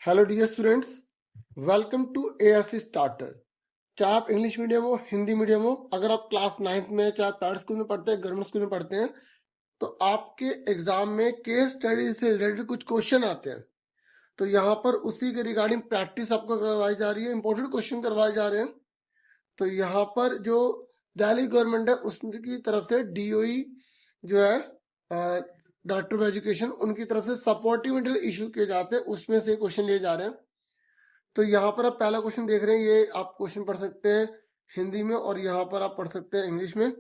Hello dear students, welcome to ARC starter. चाहे आप English medium हो, हिंदी मीडियम हो, अगर आप क्लास 9th में चाहे प्राइवेट स्कूल में पढ़ते हैं, गवर्नमेंट स्कूल में पढ़ते हैं, तो आपके एग्जाम में केस स्टडी से रिलेटेड कुछ क्वेश्चन आते हैं। तो यहाँ पर उसी के रिगार्डिंग प्रैक्टिस आपको करवाई जा रही है, इंपॉर्टेंट क्वेश्चन करवाए जा रहे हैं। तो यहाँ पर जो दिल्ली गवर्नमेंट है उसकी तरफ से डीओई जो है, डायरेक्टर ऑफ एजुकेशन, उनकी तरफ से सपोर्टिव मटेरियल इशू किए जाते हैं, उसमें से क्वेश्चन लिए जा रहे हैं। तो यहाँ पर आप पहला क्वेश्चन देख रहे हैं, ये आप क्वेश्चन पढ़ सकते हैं हिंदी में और यहाँ पर आप पढ़ सकते हैं इंग्लिश में।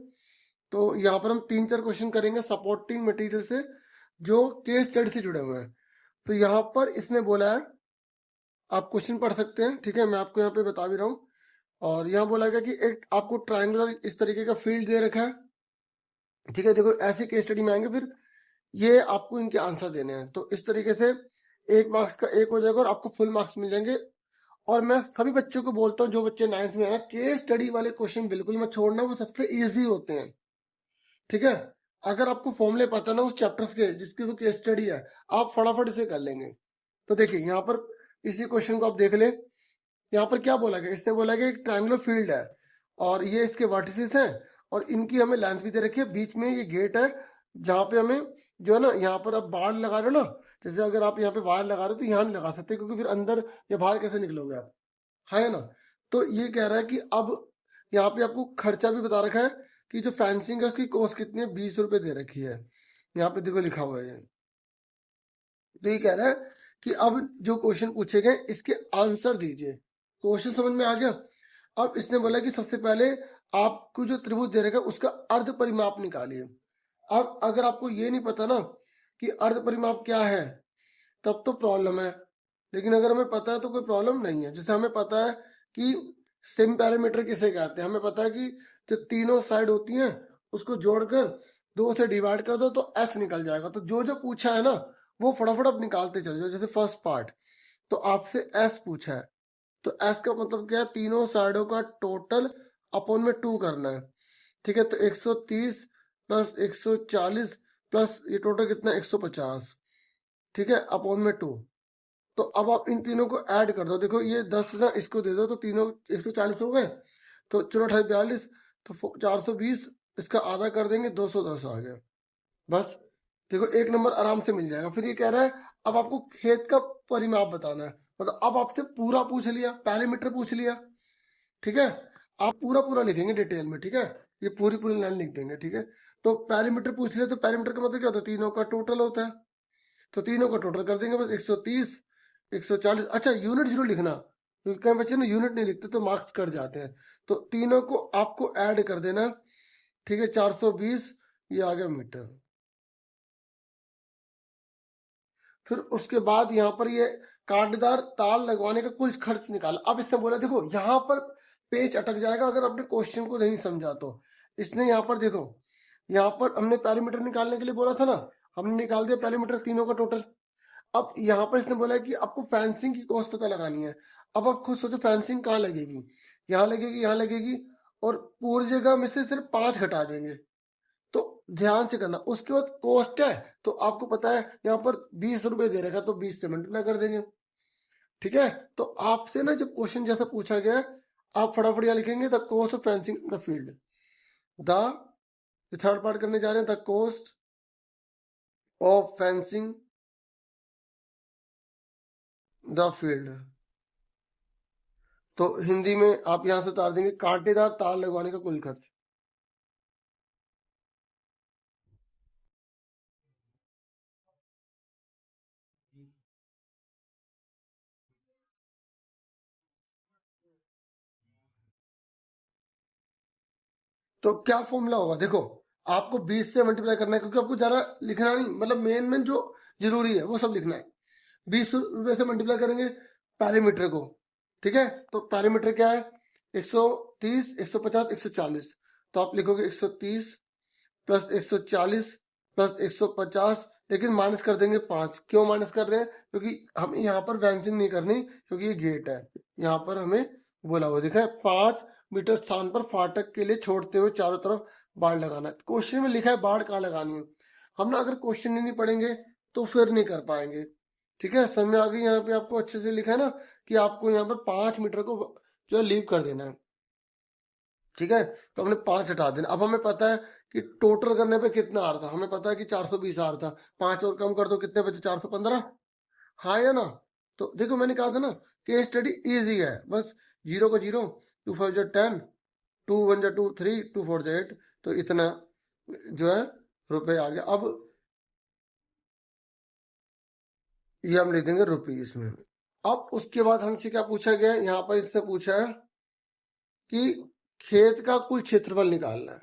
तो यहाँ पर हम 3-4 क्वेश्चन करेंगे सपोर्टिंग मटेरियल से जो केस स्टडी से जुड़े हुए हैं। तो यहाँ पर इसने बोला है आप क्वेश्चन पढ़ सकते हैं, ठीक है, मैं आपको यहाँ पे बता भी रहा हूँ। और यहाँ बोला गया कि एक आपको ट्रायंगुलर इस तरीके का फील्ड दे रखा है, ठीक है। देखो ऐसे केस स्टडी में आएंगे, फिर ये आपको इनके आंसर देने हैं। तो इस तरीके से 1 मार्क्स का 1 हो जाएगा और आपको फुल मार्क्स मिल जाएंगे। और मैं सभी बच्चों को बोलता हूँ, जो बच्चे 9th में है ना, केस स्टडी वाले क्वेश्चन बिल्कुल मत छोड़ना, वो सबसे इजी होते हैं, ठीक है। अगर आपको फॉर्मूले पता ना उस चैप्टर्स के जिसकी वो केस स्टडी है, आप फटाफट इसे कर लेंगे। तो देखिए यहाँ पर इसी क्वेश्चन को आप देख ले, यहाँ पर क्या बोला गया, इसने बोला गया एक ट्रायंगुलर फील्ड है और ये इसके वर्टिसेस हैं और इनकी हमें लेंथ भी दे रखी है। बीच में ये गेट है जहाँ पे हमें जो है ना, यहाँ पर आप बाढ़ लगा रहे हो ना, जैसे अगर आप यहाँ पे वायर लगा रहे हो तो यहाँ नहीं लगा सकते, क्योंकि फिर अंदर या बाहर कैसे निकलोगे आप, है ना। तो ये कह रहा है कि अब यहाँ पे आपको खर्चा भी बता रखा है कि जो फेंसिंग है उसकी कॉस्ट कितनी है, 20 रुपए दे रखी है, यहाँ पे देखो लिखा हुआ है। तो ये कह रहा है कि अब जो क्वेश्चन पूछे गए इसके आंसर दीजिए। क्वेश्चन समझ में आ गया। अब इसने बोला कि सबसे पहले आपको जो त्रिभुज दे रखा है उसका अर्ध परिमाप निकालिए। अब अगर आपको ये नहीं पता ना कि अर्ध परिमाप क्या है, तब तो प्रॉब्लम है। लेकिन अगर हमें पता है तो कोई प्रॉब्लम नहीं है। जैसे हमें पता है कि सेमी पैरामीटर किसे कहते हैं, हमें पता है कि जो तीनों साइड होती हैं उसको जोड़कर 2 से डिवाइड कर दो तो एस निकल जाएगा। तो जो जो पूछा है ना वो फटाफट आप निकालते चले जाओ। जैसे फर्स्ट पार्ट तो आपसे एस पूछा है, तो एस का मतलब क्या है, तीनों साइडों का टोटल अपॉन में 2 करना है, ठीक है। तो 130 प्लस 140 प्लस ये टोटल कितना, 150, ठीक है, अपॉन में 2। तो अब आप इन तीनों को ऐड कर दो। देखो ये 10 ना इसको दे दो तो तीनों 140 हो गए। तो चलो 28 42 तो 420, इसका आधा कर देंगे 210 आ गया। बस देखो 1 नंबर आराम से मिल जाएगा। फिर ये कह रहा है अब आपको खेत का परिमाप बताना है। मतलब अब आपसे पूरा पूछ लिया, पैरामीटर पूछ लिया, ठीक है। आप पूरा पूरा लिखेंगे डिटेल में, ठीक है, ये पूरी पूरी लाइन लिख देंगे, ठीक है। तो पैरामीटर पूछ लिया, तो पैरामीटर का मतलब क्या होता है, तीनों का टोटल होता है। तो तीनों का टोटल कर देंगे बस, 130 140। अच्छा यूनिट जरूर लिखना, क्योंकि कई बच्चे ना यूनिट नहीं लिखते तो मार्क्स कट जाते हैं। तो तीनों को आपको ऐड कर देना, ठीक है। 420 ये आ गया मीटर। फिर उसके बाद यहाँ पर ये कांटेदार तार लगवाने का कुल खर्च निकाला। अब इसने बोला देखो यहाँ पर पेज अटक जाएगा अगर आपने क्वेश्चन को नहीं समझा तो। इसने यहाँ पर देखो, यहाँ पर हमने पैरामीटर निकालने के लिए बोला था ना, हमने निकाल दिया पैरामीटर तीनों का टोटल। अब यहाँ पर इसने बोला है कि आपको फेंसिंग की कॉस्ट पता लगानी है। अब आप खुद सोचो फेंसिंग कहाँ लगेगी, यहाँ लगेगी, यहाँ लगेगी, और पूरी जगह में से सिर्फ 5 घटा देंगे। तो ध्यान से करना। उसके बाद कॉस्ट है, तो आपको पता है यहाँ पर 20 रुपए दे रखा, तो 20 से मल्टीप्लाई कर देंगे, ठीक है। तो आपसे ना जब क्वेश्चन जैसा पूछा गया, आप फटाफट यहाँ लिखेंगे the cost of fencing the field. The third part करने जा रहे हैं, the cost of fencing the field. तो हिंदी में आप यहां से उतार देंगे कांटेदार तार लगवाने का कुल खर्च। तो क्या फॉर्मूला होगा, देखो आपको 20 से मल्टीप्लाई करना है, क्योंकि आपको ज्यादा लिखना नहीं, मतलब मेन मेन जो जरूरी है वो सब लिखना है। 20 रुपए से मल्टीप्लाई करेंगे पैरामीटर को, ठीक है। तो पैरामीटर क्या है, 130 150 140। तो आप लिखोगे 130 प्लस 140 प्लस 150, लेकिन माइनस कर देंगे 5। क्यों माइनस कर रहे हैं, क्योंकि हम यहाँ पर फेंसिंग नहीं करनी, क्योंकि ये गेट है। यहाँ पर हमें बोला हुआ दिखा है 5 मीटर स्थान पर फाटक के लिए छोड़ते हुए चारों तरफ बाढ़ लगाना है। क्वेश्चन में लिखा है बाढ़ कहाँ लगानी है। हम ना अगर क्वेश्चन ही नहीं पढ़ेंगे तो फिर नहीं कर पाएंगे, ठीक है, समझ में आ गई। यहाँ पे आपको अच्छे से लिखा है ना कि आपको यहाँ पर 5 मीटर को जो है लीव कर देना है। ठीक है, तो हमने 5 हटा देना। अब हमें पता है कि टोटल करने पे कितना आ रहा था, हमें पता है कि 420 आ रहा था। 5 और कम कर दो, कितने बचे? 415। हाँ या ना? तो देखो मैंने कहा था ना केस स्टडी इजी है, बस 0 को 0, 2 5 जा 10, 2 1 जा 2 3, 2 4 जा 8, तो इतना जो है रुपए आ गया। अब ये हम लिख देंगे रुपीज में। अब उसके बाद हमसे क्या पूछा गया है? यहाँ पर इससे पूछा है कि खेत का कुल क्षेत्रफल निकालना है।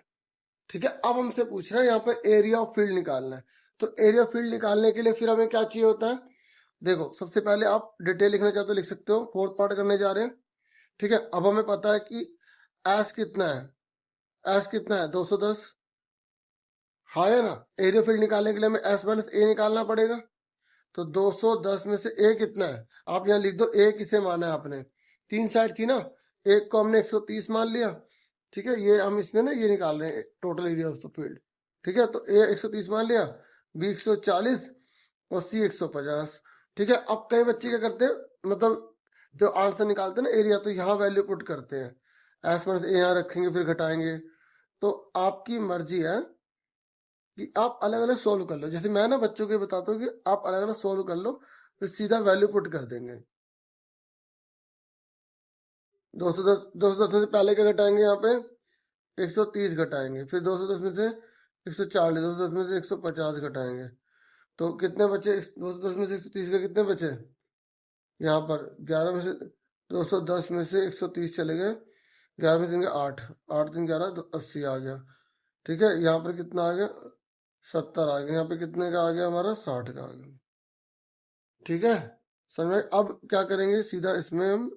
ठीक है, अब हमसे पूछ रहा है यहाँ पर एरिया ऑफ फील्ड निकालना है। तो एरिया ऑफ फील्ड निकालने के लिए फिर हमें क्या चाहिए होता है? देखो सबसे पहले आप डिटेल लिखना चाहते हो लिख सकते हो, फोर्थ पार्ट करने जा रहे हैं। ठीक है, अब हमें पता है कि एस कितना है, एस कितना है 210। हाँ है ना? एरिया फील्ड निकालने के लिए हमें एस माइनस ए निकालना पड़ेगा। तो 210 में से ए कितना है? आप यहाँ लिख दो, ए किसे माना है आपने? 3 साइड थी ना, एक को हमने 130 मान लिया। ठीक है, ये हम इसमें ना ये निकाल रहे हैं total area of the field. ठीक है, तो ए 130 मान लिया, बी 140 और सी 150। ठीक है, अब कई बच्चे क्या करते हैं, मतलब जो आंसर निकालते हैं ना एरिया, तो यहाँ वैल्यू पुट करते हैं, एस माइनस ए यहाँ रखेंगे फिर घटाएंगे। तो आपकी मर्जी है कि आप अलग अलग सोल्व कर लो। जैसे मैं ना बच्चों को बताता हूँ कि आप अलग अलग सोल्व कर लो, फिर सीधा वैल्यू पुट कर देंगे। 210, 210 में से पहले क्या घटाएंगे? यहाँ पे 130 घटाएंगे, फिर 210 में से 140, 210 में से 150 घटाएंगे। तो कितने बचे? 210 में से 130 के कितने बचे? यहाँ पर 11 में से 210 में से 130 चले गए, 11 में से 8, 8 3 11 तो 80 आ गया। ठीक है, यहाँ पर कितना आ गया? 70 आ गया। यहाँ पे कितने का आ गया? हमारा 60 का आ गया। ठीक है, समझ में? अब क्या करेंगे, सीधा इसमें हम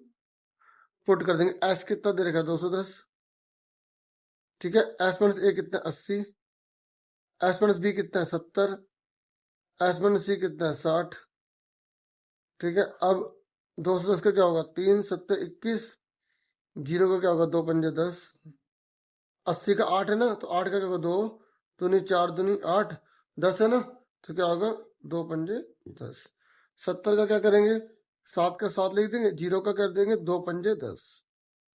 पुट कर देंगे। एस कितना दे रखा है? 210। ठीक है, एस माइनस ए कितना है? 80। एस माइनस बी कितना है? 70। एस माइनस सी कितना है? 60। ठीक है, अब 210 का क्या होगा? 3 7 21, जीरो का क्या होगा? 2 पंजे 10। 80 का 8 है ना, तो 8 का क्या होगा? 2 दूनी 4 दूनी 8, 10 है ना, तो क्या होगा? 2 पंजे 10। 70 का क्या करेंगे? 7 का 7 लिख देंगे, जीरो का कर देंगे 2 पंजे 10।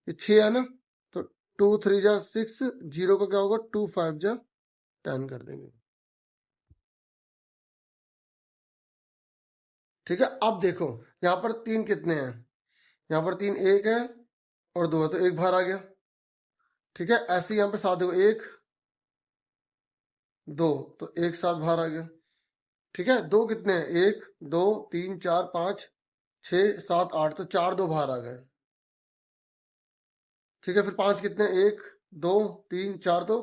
ये 6 है ना, तो 2 3 जा 6, जीरो का क्या होगा? 2 5 जा 10 कर देंगे। ठीक है, अब देखो यहाँ पर 3 कितने हैं? यहाँ पर 3 1 है और 2 है, तो एक बाहर आ गया। ठीक है, ऐसे यहाँ पर 7 देखो, 1 2, तो एक 7 बाहर आ गया। ठीक है, 2 कितने हैं? 1 2 3 4 5 6 7 8, तो 4 2 बाहर आ गए। ठीक है, फिर 5 कितने हैं? 1 2 3 4, तो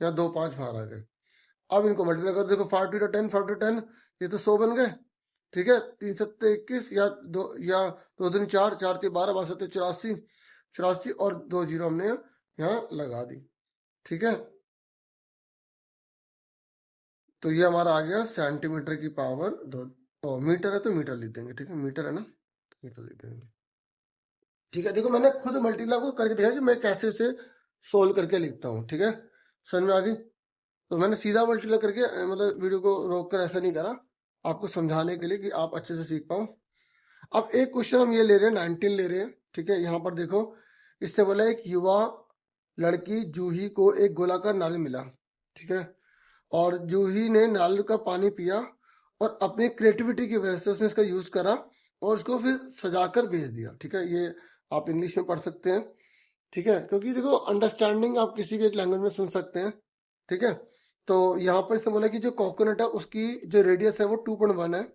यहाँ 2 5 बाहर आ गए। अब इनको मल्टीप्लाई कर देखो, 5 2 10, 5 2 10, ये तो 100 बन गए। ठीक है, 3 7 21, या 2 दिन 4 4 3 12, 12 7 84, 84 और 2 जीरो हमने यहाँ लगा दी। ठीक है, तो ये हमारा आ गया सेंटीमीटर की पावर 2। मीटर है तो मीटर लिख देंगे। ठीक है, मीटर है ना, तो मीटर लिख देंगे। ठीक है, देखो मैंने खुद मल्टीप्लाई को करके देखा कि मैं कैसे इसे सोल्व करके लिखता हूँ। ठीक है, समझ में आ गई? तो मैंने सीधा मल्टीप्लाई करके मतलब वीडियो को रोक कर ऐसा नहीं करा, आपको समझाने के लिए कि आप अच्छे से सीख पाओ। अब एक क्वेश्चन हम ये ले रहे हैं, 19 ले रहे हैं। ठीक है, यहाँ पर देखो, इसने बोला एक युवा लड़की जूही को एक गोलाकार नारियल मिला। ठीक है, और जूही ने नारियल का पानी पिया और अपनी क्रिएटिविटी की वजह से उसने इसका यूज करा और उसको फिर सजाकर भेज दिया। ठीक है, ये आप इंग्लिश में पढ़ सकते हैं। ठीक है, क्योंकि देखो अंडरस्टैंडिंग आप किसी भी एक लैंग्वेज में सुन सकते हैं। ठीक है, तो यहाँ पर इसने बोला कि जो कोकोनट है उसकी जो रेडियस है वो 2.1 है,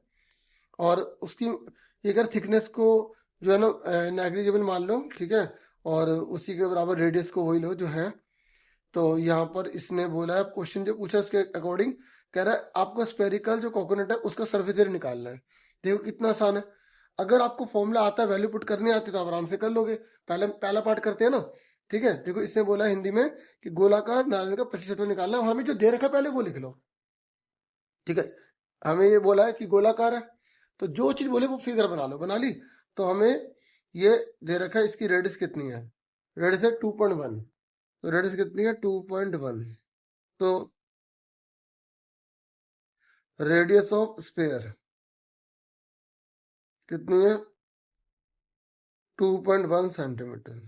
और उसकी ये अगर थिकनेस को जो है ना नेग्लिजिबल मान लो। ठीक है, और उसी के बराबर रेडियस को वही लो जो है। तो यहाँ पर इसने बोला है, क्वेश्चन जो पूछा उसके अकॉर्डिंग कह रहा है आपको स्पेरिकल जो कोकोनट है उसका सर्फेस एरिया निकालना है। देखो कितना आसान है, अगर आपको फॉर्मूला आता है, वैल्यू पुट करनी आती है तो आप आराम से कर लोगे। पहला पार्ट करते हैं ना। ठीक है, देखो इसने बोला हिंदी में कि गोलाकार नारियल का प्रतिशत निकालना है, और हमें जो दे रखा है पहले वो लिख लो। ठीक है, हमें ये बोला है कि गोलाकार है, तो जो चीज बोले वो फिगर बना लो, बना ली। तो हमें ये दे रखा है इसकी रेडियस कितनी है? रेडियस है 2.1, तो रेडियस कितनी है? 2.1। तो रेडियस ऑफ स्पेयर कितनी है? 2.1 सेंटीमीटर।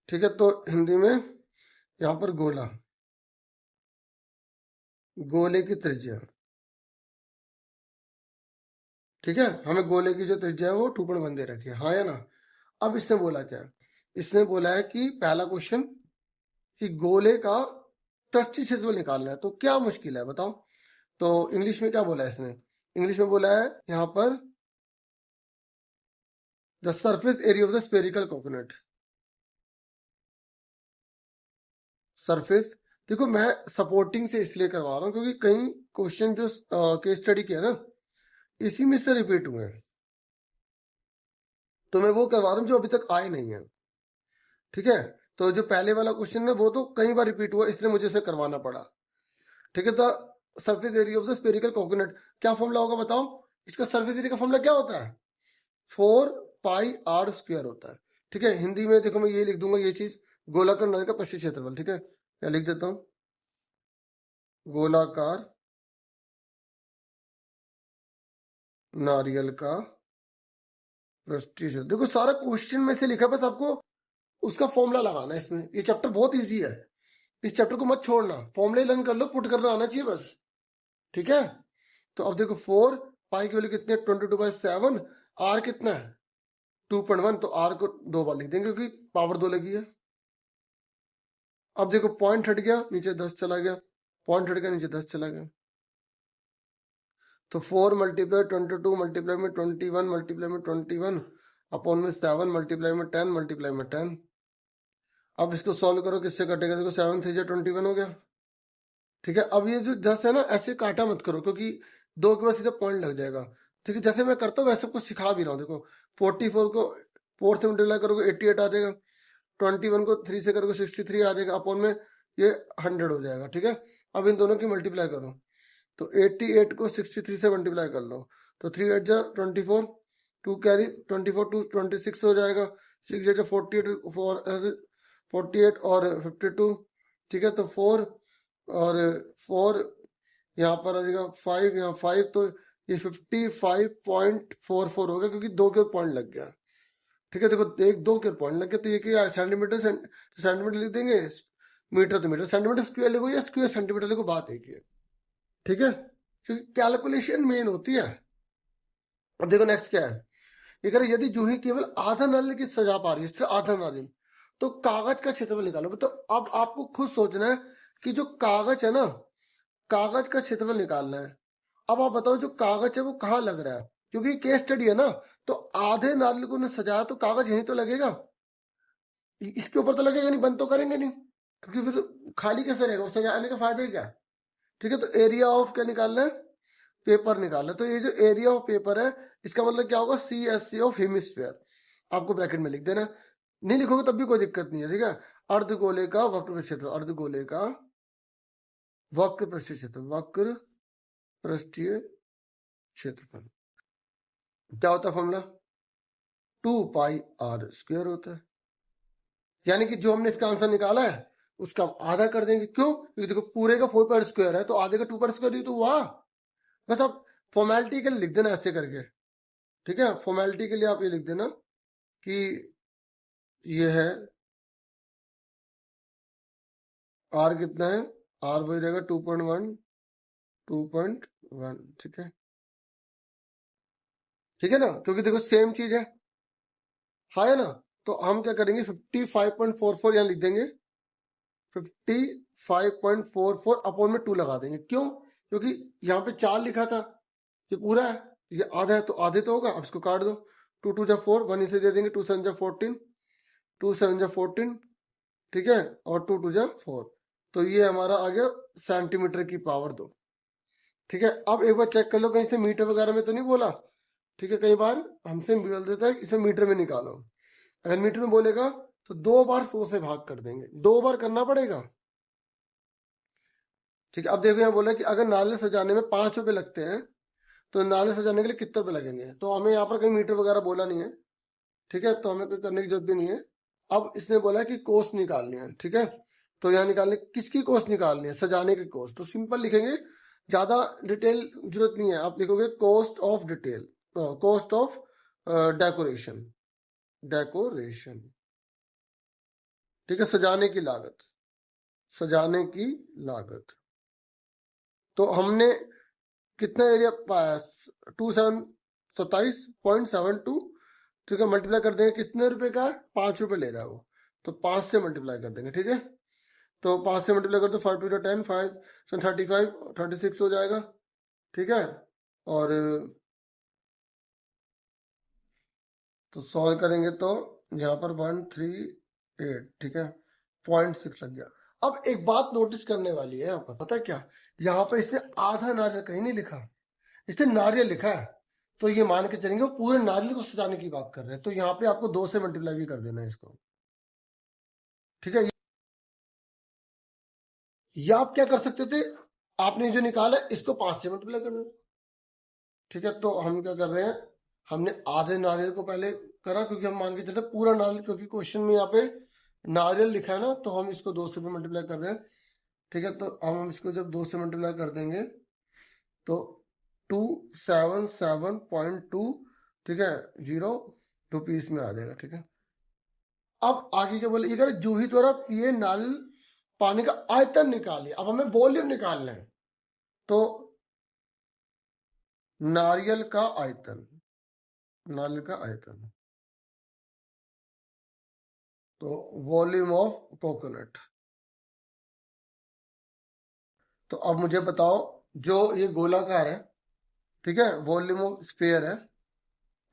ठीक है, तो हिंदी में यहाँ पर गोला, गोले की त्रिज्या, ठीक है, हमें गोले की जो त्रिज्या है वो 2.1 दे रखी है, हाँ या ना। अब इसने बोला क्या? इसने बोला है कि पहला क्वेश्चन कि गोले का पृष्ठीय क्षेत्रफल निकालना है, तो क्या मुश्किल है बताओ। तो इंग्लिश में क्या बोला है इसने? इंग्लिश में बोला है यहाँ पर the surface area of the spherical coconut. Surface, देखो मैं सपोर्टिंग से इसलिए करवा रहा हूँ क्योंकि कई क्वेश्चन जो केस स्टडी के है ना, इसी में से रिपीट हुए हैं, तो मैं वो करवा रहा हूँ जो अभी तक आए नहीं है। ठीक है, तो जो पहले वाला क्वेश्चन है वो तो कई बार रिपीट हुआ, इसलिए मुझे इसे करवाना पड़ा। ठीक है, तो surface area of the spherical coconut क्या फॉर्मूला होगा बताओ? इसका सरफेस एरिया का फॉर्मूला क्या होता है? 4πr² होता है। ठीक है, हिंदी में देखो मैं ये लिख दूंगा, ये चीज गोलाकार नली का पृष्ठीय क्षेत्रफल। ठीक है, क्या लिख देता हूं? गोलाकार नारियल का पृष्ठीय क्षेत्र। देखो सारा क्वेश्चन में से लिखा है, बस आपको उसका फॉर्मूला लगाना है इसमें। ये चैप्टर बहुत इजी है, इस चैप्टर को मत छोड़ना, फॉर्मूले लर्न कर लो, पुट करना आना चाहिए बस। ठीक है, तो अब देखो 4 पाई की वैल्यू कितनी है? 22/7। आर कितना है? 2.1, तो आर को 2 बार लिख देंगे क्योंकि पावर 2 लगी है। अब देखो पॉइंट हट गया, नीचे 10 चला गया, पॉइंट हट गया, नीचे 10 चला गया, तो 4 मल्टीप्लाई 22 मल्टीप्लाई में 21 मल्टीप्लाई में 21 अपॉन में 7 मल्टीप्लाई में 10 मल्टीप्लाई में 10। अब इसको सॉल्व करो, किससे कटेगा? देखो 7 3 21 हो गया। ठीक है, अब ये जो 10 है ना, ऐसे काटा मत करो क्योंकि 2 के बाद सीधा पॉइंट लग जाएगा। ठीक है, जैसे मैं करता हूँ वैसे कुछ सिखा भी रहा हूँ। देखो 44 को 4 से मल्टीप्लाई करोगे 88 आ जाएगा, 21 को 3 से करोगे 63 आ जाएगा, अपॉन में ये 100 हो जाएगा। ठीक है, अब इन दोनों की मल्टीप्लाई करो, तो 88 को 63 से मल्टीप्लाई कर लो, तो 3 8 जा 24, 2 कैरी 24 2 26 हो जाएगा, 6 8 48 और 52। ठीक है, तो 4 और 4 यहाँ पर आ जाएगा 5, यहाँ 5, तो ये 55.44 होगा क्योंकि 2 के पॉइंट लग गया। ठीक है, देखो 1 2 के पॉइंट लग गया, तो ये क्या सेंटीमीटर, सेंटीमीटर लिख देंगे, मीटर तो मीटर, सेंटीमीटर स्क्वायर लिखो या स्क्वायर सेंटीमीटर लिखो, बात एक ही है। ठीक है, क्योंकि कैलकुलेशन मेन होती है। अब देखो नेक्स्ट क्या है, ये कह रहे यदि जूही केवल आधा नारियल की सजा पा रही है, सिर्फ आधा नारियल, तो कागज का क्षेत्रफल निकालो। तो अब आपको खुद सोचना है कि जो कागज है ना, कागज का क्षेत्रफल निकालना है। अब आप बताओ जो कागज है वो कहाँ लग रहा है, क्योंकि केस स्टडी है ना, तो आधे नारियल को ने सजाया तो कागज यहीं तो लगेगा, इसके ऊपर तो लगेगा नहीं, बंद तो करेंगे नहीं, क्योंकि फिर खाली कैसे रहेगा, उससे आने का फायदा ही क्या है। ठीक है, तो एरिया ऑफ क्या निकालना है? पेपर निकालना है। तो ये जो एरिया ऑफ पेपर है, इसका मतलब क्या होगा? CSC ऑफ हेमिस्फीयर, आपको ब्रैकेट में लिख देना, नहीं लिखोगे तब भी कोई दिक्कत नहीं है। ठीक है, अर्धगोले का वक्र क्षेत्र, अर्धगोले का वक्र पृष्ठीय क्षेत्र, वक्र पृष्ठीय क्षेत्रफल क्या होता है फॉर्मूला? 2πr² होता है। यानी कि जो हमने इसका आंसर निकाला है उसका आधा कर देंगे, क्यों? क्योंकि देखो पूरे का 4πr² है, तो आधे का 2πr² तो हुआ। बस आप फॉर्मेलिटी के लिए लिख देना ऐसे करके। ठीक है, फॉर्मेलिटी के लिए आप ये लिख देना कि ये है आर कितना है, आर वही रहेगा 2.1 2.1। ठीक है, ठीक है ना, क्योंकि देखो सेम चीज है, हाँ है ना। तो हम क्या करेंगे, 55.44 यहाँ लिख देंगे, 55.44 अपॉन में 2 लगा देंगे। क्यों? क्योंकि यहाँ पे 4 लिखा था, ये पूरा है, ये आधा है, तो आधे तो होगा। अब इसको काट दो, 2 2 जा 4, 1 इसे दे देंगे, 2 7 जा 14, 2 7 जा 14। ठीक है, और 2 2 जा 4, तो ये हमारा आ गया सेंटीमीटर की पावर 2। ठीक है, अब एक बार चेक कर लो कहीं से मीटर वगैरह में तो नहीं बोला। ठीक है, कई बार हमसे बोल देता है इसे मीटर में निकालो, अगर मीटर में बोलेगा तो 2 बार 100 से भाग कर देंगे, 2 बार करना पड़ेगा। ठीक है, अब देखो यहाँ बोला कि अगर नाले सजाने में 5 रुपए लगते हैं, तो नाले सजाने के लिए कितने रुपए लगेंगे। तो हमें यहाँ पर कहीं मीटर वगैरह बोला नहीं है। ठीक है, तो हमें कोई करने की जरूरत भी नहीं है। अब इसने बोला है कि कोस्ट निकालनी है। ठीक है, तो यहाँ निकालने किसकी कोस्ट निकालनी है? सजाने की कोस्ट। तो सिंपल लिखेंगे, ज्यादा डिटेल जरूरत नहीं है, आप लिखोगे cost of detail, cost of decoration, decoration, ठीक है, सजाने की लागत, सजाने की लागत। तो हमने कितना एरिया पाया, 2772, ठीक है, मल्टीप्लाई कर देंगे, कितने रुपए का, 5 रुपए ले रहा है वो, तो 5 से मल्टीप्लाई कर देंगे, ठीक है। तो 5 से मल्टीप्लाई कर दो, 5 टू 10, 5 35, 36 हो जाएगा, ठीक है। और तो सॉल्व करेंगे तो यहाँ पर 138, ठीक है, 0.6 लग गया। अब एक बात नोटिस करने वाली है यहाँ पर, पता है क्या, यहाँ पर इसने आधा नारियल कहीं नहीं लिखा, इसने नारियल लिखा है, तो ये मान के चलेंगे वो पूरे नारियल को सजाने की बात कर रहे हैं, तो यहाँ पे आपको 2 से मल्टीप्लाई भी कर देना है इसको, ठीक है। या आप क्या कर सकते थे, आपने जो निकाला इसको 5 से मल्टीप्लाई कर देना, ठीक है। तो हम क्या कर रहे हैं, हमने आधे नारियल को पहले करा, क्योंकि हम मान के चलते पूरा नारियल, क्योंकि क्वेश्चन में यहाँ पे नारियल लिखा है ना, तो हम इसको 2 से मल्टीप्लाई कर रहे हैं, ठीक है। तो हम इसको जब 2 से मल्टीप्लाई कर देंगे तो 277.2, ठीक है, 0 रुपीस में आ जाएगा, ठीक है। अब आगे क्या बोले, ये जूही द्वारा पिए नारियल पानी का आयतन निकालिए, अब हमें वॉल्यूम निकालना है, तो नारियल का आयतन, नारियल का आयतन, तो वॉल्यूम ऑफ कोकोनट। तो अब मुझे बताओ, जो ये गोलाकार है, ठीक है, वॉल्यूम ऑफ स्फीयर है,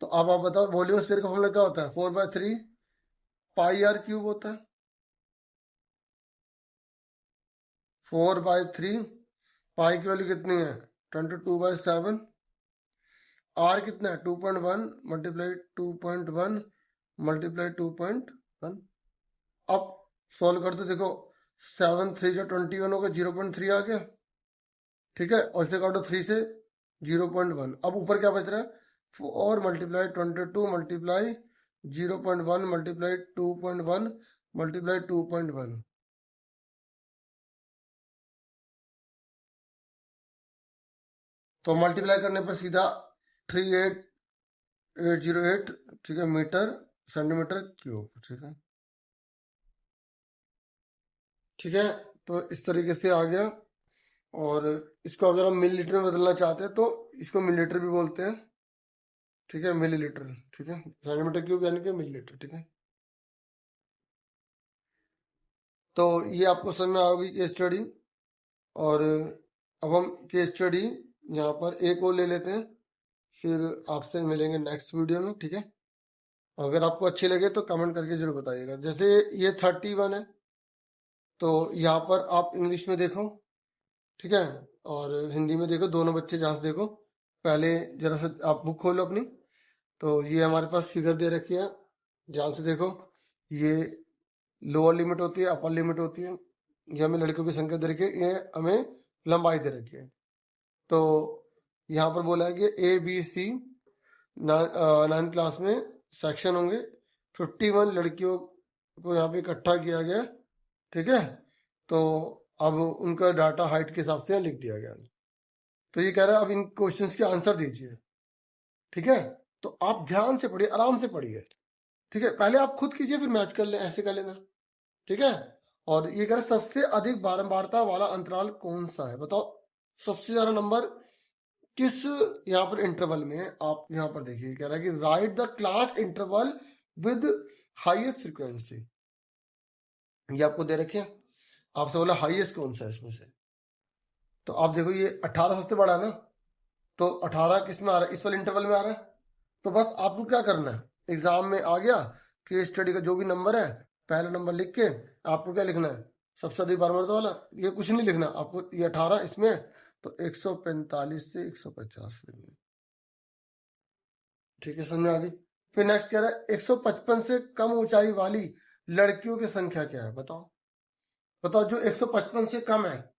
तो अब आप बताओ वॉल्यूम ऑफ स्फीयर का फॉर्मूला क्या होता है, 4/3 पाई आर क्यूब होता है, 4/3 पाई की वैल्यू कितनी है, 22/7, आर कितना है 2.1 मल्टीप्लाई 2.1 मल्टीप्लाई 2.1। अब सॉल्व करते देखो, 7 3 जो 21 होगा, 0.3 आ गया, ठीक है, और इसे काटो 3 से 0.1, अब ऊपर क्या बच रहा है, 4 मल्टीप्लाई 22 मल्टीप्लाई 0.1 मल्टीप्लाई 2.1 मल्टीप्लाई 2.1, तो मल्टीप्लाई करने पर सीधा 38808, ठीक है, मीटर सेंटीमीटर क्यूब, ठीक है, ठीक है। तो इस तरीके से आ गया, और इसको अगर हम मिलीलीटर में बदलना चाहते हैं तो इसको मिलीलीटर भी बोलते हैं, ठीक है, मिलीलीटर, ठीक है, सेंटीमीटर क्यूब यानी कि मिलीलीटर, ठीक है। तो ये आपको समझ में आओगी केस स्टडी, और अब हम केस स्टडी यहाँ पर एक और ले लेते हैं, फिर आपसे मिलेंगे नेक्स्ट वीडियो में, ठीक है। अगर आपको अच्छे लगे तो कमेंट करके जरूर बताइएगा। जैसे ये 31 है, तो यहाँ पर आप इंग्लिश में देखो, ठीक है, और हिंदी में देखो, दोनों बच्चे जहाँ से देखो, पहले जरा से आप बुक खोलो अपनी, तो ये हमारे पास फिगर दे रखी है, ध्यान से देखो, ये लोअर लिमिट होती है, अपर लिमिट होती है, ये हमें लड़कियों की संख्या दे रखी है, ये हमें लंबाई दे रखी है। तो यहाँ पर बोला है कि ABC 9th क्लास में सेक्शन होंगे, 51 लड़कियों को यहाँ पे इकट्ठा किया गया, ठीक है। तो अब उनका डाटा हाइट के हिसाब से लिख दिया गया, तो ये कह रहा है अब इन क्वेश्चंस के आंसर दीजिए, ठीक है। तो आप ध्यान से पढ़िए, आराम से पढ़िए, ठीक है, पहले आप खुद कीजिए फिर मैच कर ले, ऐसे कर लेना, ठीक है। और ये कह रहा है सबसे अधिक बारंबारता वाला अंतराल कौन सा है, बताओ सबसे ज्यादा नंबर किस यहाँ पर इंटरवल में है। आप यहाँ पर देखिए, कह रहा है कि right the class interval with highest frequency, ये आपको दे रखे हैं, आपसे बोला हाईएस्ट कौन सा है इसमें से, तो आप देखो ये 18 सबसे बड़ा है ना, तो 18 किस में आ रहा है, इस वाले इंटरवल में आ रहा है। तो बस आपको क्या करना है, एग्जाम में आ गया केस स्टडी का जो भी नंबर है, पहला नंबर लिख के आपको क्या लिखना है, सबसे अधिक बारंबारता वाला, ये कुछ नहीं लिखना आपको, ये 18 इसमें, तो 145 से 150, ठीक है, समझ में आ गई। फिर नेक्स्ट कह रहा है 155 से कम ऊंचाई वाली लड़कियों की संख्या क्या है, बताओ, बताओ जो 155 से कम है,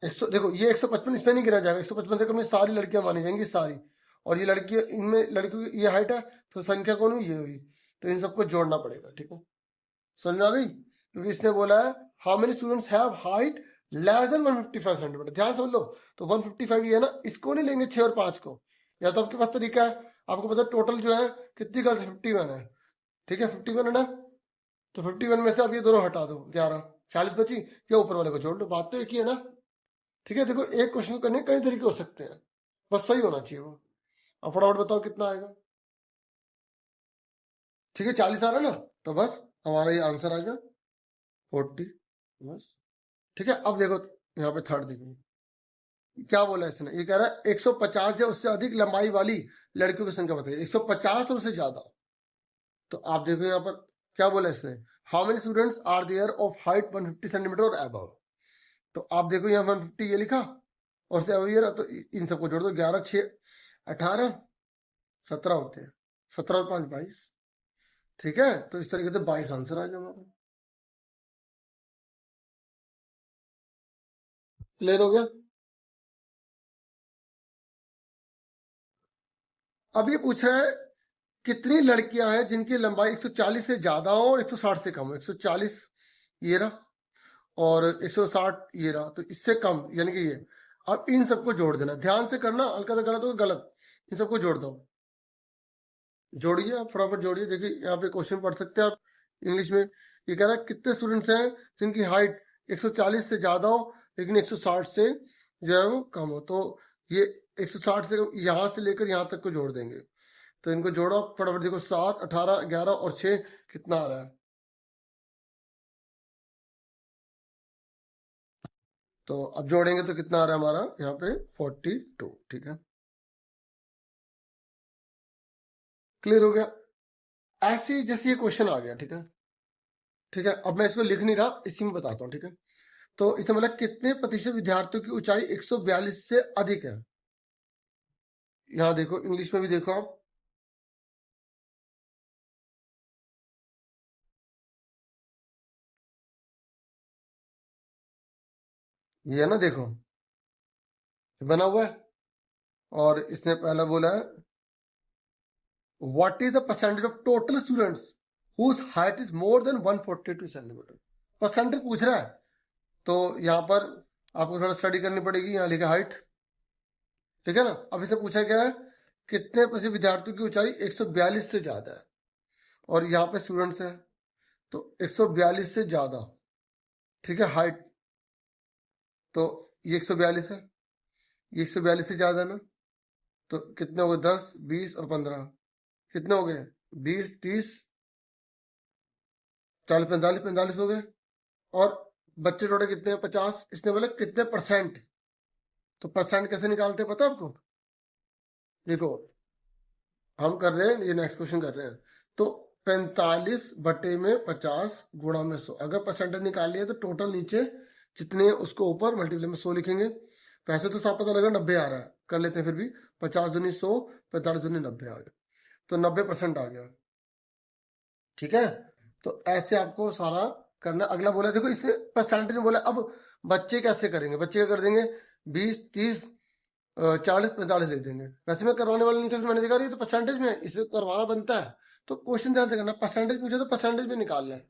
100, देखो ये 155 इसमें नहीं गिरा जाएगा, 155 से कम में सारी लड़कियां मानी जाएंगी सारी, और ये लड़की, इनमें लड़कियों की ये हाइट है, तो संख्या कौन हुई, ये हुई, तो इन सबको जोड़ना पड़ेगा, ठीक है, समझ आ गई। क्योंकि इसने बोला है how many students have height less than 155 centimetre, ध्यान से लो। तो 155 ये है ना, इसको नहीं लेंगे 6 और 5 को, या तो आपके पास तरीका है, आपको पता टोटल जो है कितनी गर्ल्स 51 है, ठीक है 51 है ना, तो 51 में से आप ये दोनों हटा दो, 11 40 बची, या ऊपर वाले को जोड़ लो, बात तो एक ही है ना। ठीक है, देखो एक क्वेश्चन करने कई तरीके हो सकते हैं, बस सही होना चाहिए वो। अब फटाफट बताओ कितना आएगा। ठीक है 40 आ रहा है ना, तो बस हमारा ये आंसर आ गया 40, बस। ठीक है, अब देखो यहाँ पे थर्ड देखो क्या बोला इसने, ये कह रहा है 150 या उससे अधिक लंबाई वाली लड़कियों की संख्या बताइए, 150 और उससे ज्यादा। तो आप देखो यहाँ पर क्या बोला इसने, how many students are there of height 150 centimetre और अबव। तो आप देखो यहाँ 150 ये लिखा और से अब ये रहा, तो इन सबको जोड़ दो, 11 6 18 17 होते हैं, 17 और 5 22। ठीक है, तो इस तरीके से 22 आंसर आ गया हमारा। क्लियर हो गया। अब ये पूछ रहा है कितनी लड़कियां हैं जिनकी लंबाई 140 से ज्यादा हो और 160 से कम हो। 140 ये रहा और 160 ये रहा, तो इससे कम यानी कि ये। अब इन सबको जोड़ देना, ध्यान से करना, हल्का सा गलत हो गलत, इन सबको जोड़ दो। जोड़िए आप फटाफट जोड़िए, देखिए यहाँ पे क्वेश्चन पढ़ सकते हैं आप इंग्लिश में। ये कह रहा है कितने स्टूडेंट्स हैं जिनकी हाइट 140 से ज्यादा हो लेकिन 160 से जो है वो कम हो। तो ये 160 से यहाँ से लेकर यहाँ तक को जोड़ देंगे, तो इनको जोड़ो फटाफट, देखो 7 18 11 और 6 कितना आ रहा है। तो अब जोड़ेंगे तो कितना आ रहा है हमारा यहाँ पे 42। ठीक है, क्लियर हो गया। ऐसे जैसे ये क्वेश्चन आ गया, ठीक है। ठीक है, अब मैं इसको लिख नहीं रहा, इसी में बताता हूँ, ठीक है। तो इसमें मतलब कितने प्रतिशत विद्यार्थियों की ऊंचाई 142 से अधिक है। यहाँ देखो इंग्लिश में भी देखो आप, ये है ना, देखो बना हुआ है और इसने पहला बोला है what is the percentage of total students whose height is more than 142 centimetre. Percentage पूछ रहा है, तो यहाँ पर आपको थोड़ा स्टडी करनी पड़ेगी। यहाँ लिखा हाइट, ठीक है ना। अब इसे पूछा गया है कितने प्रतिशत विद्यार्थियों की ऊंचाई 142 से ज्यादा है, और यहाँ पे स्टूडेंट्स है, तो 142 से ज्यादा, ठीक है हाइट। तो ये 142 है, ये 142 से ज्यादा ना, तो कितने हो गए 10 20 और 15, कितने हो गए 20 30 40 45 45 हो गए। और बच्चे टोटल कितने हैं 50। इसने बोला कितने परसेंट, तो परसेंट कैसे निकालते हैं पता है आपको। देखो हम कर रहे हैं ये नेक्स्ट क्वेश्चन कर रहे हैं, तो 45 बटे में 50 गुणा में 100। अगर परसेंटेज निकाल लिया तो टोटल नीचे जितने उसको ऊपर मल्टीप्लाई में 100 लिखेंगे। पैसे तो साफ पता लगा 90 आ रहा है, कर लेते हैं फिर भी। 50 दूनी 100, 45 दूनी 90 आ गया, तो 90% आ गया। ठीक है, तो ऐसे आपको सारा करना। अगला बोला देखो इसमें परसेंटेज में बोला, अब बच्चे कैसे करेंगे, बच्चे क्या कर देंगे 20 30 40 45 लिख देंगे। वैसे मैं करवाने वाला नहीं था, मैंने देखा रही तो परसेंटेज में इसे करवाना बनता है। तो क्वेश्चन ध्यान से करना, परसेंटेज पूछे तो परसेंटेज में निकालना है।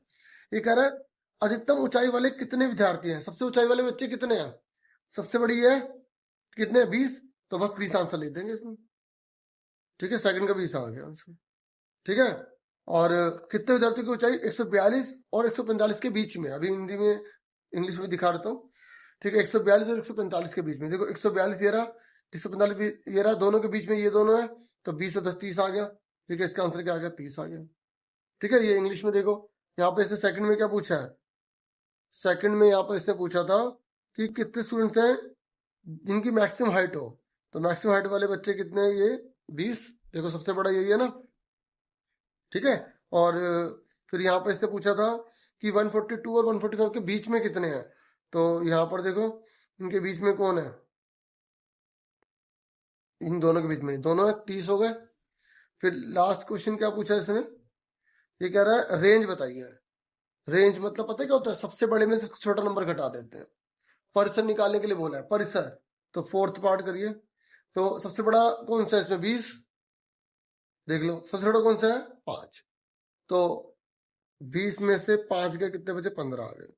ये कह रहा है अधिकतम ऊंचाई वाले कितने विद्यार्थी हैं, सबसे ऊंचाई वाले बच्चे कितने हैं, सबसे बड़ी है कितने 20, तो बस 20 आंसर लिख देंगे इसमें। ठीक है, सेकंड का 20 आ गया आंसर। ठीक है, और कितने विद्यार्थियों की ऊंचाई 142 और 145 के बीच में, अभी हिंदी में इंग्लिश में दिखा देता हूँ। ठीक है, 142 और 145 के बीच में, देखो 142 ये रहा, 145 ये रहा, दोनों के बीच में ये दोनों है, तो 20 और 10 30 आ गया। ठीक है, इसका आंसर क्या आ गया 30 आ गया। ठीक है, ये इंग्लिश में देखो। यहाँ पे इसने सेकंड में क्या पूछा है, सेकंड में यहाँ पर इसने पूछा था कि कितने स्टूडेंट्स हैं जिनकी मैक्सिमम हाइट हो। तो मैक्सिमम हाइट वाले बच्चे कितने हैं, ये 20, देखो सबसे बड़ा यही है ना। ठीक है, और फिर यहाँ पर इससे पूछा था कि 142 और 145 के बीच में कितने हैं। तो यहाँ पर देखो इनके बीच में कौन है, इन दोनों के बीच में दोनों है, 30 हो गए। फिर लास्ट क्वेश्चन क्या पूछा इसने, ये कह रहा है रेंज बताइए। रेंज मतलब पता है क्या होता है, सबसे बड़े में सबसे छोटा नंबर घटा देते हैं। परिसर निकालने के लिए बोला है, परिसर, तो फोर्थ पार्ट करिए। तो सबसे बड़ा कौन सा है इसमें 20, देख लो सबसे छोटा कौन सा है 5। तो 20 में से 5 के कितने बचे 15 आ गए।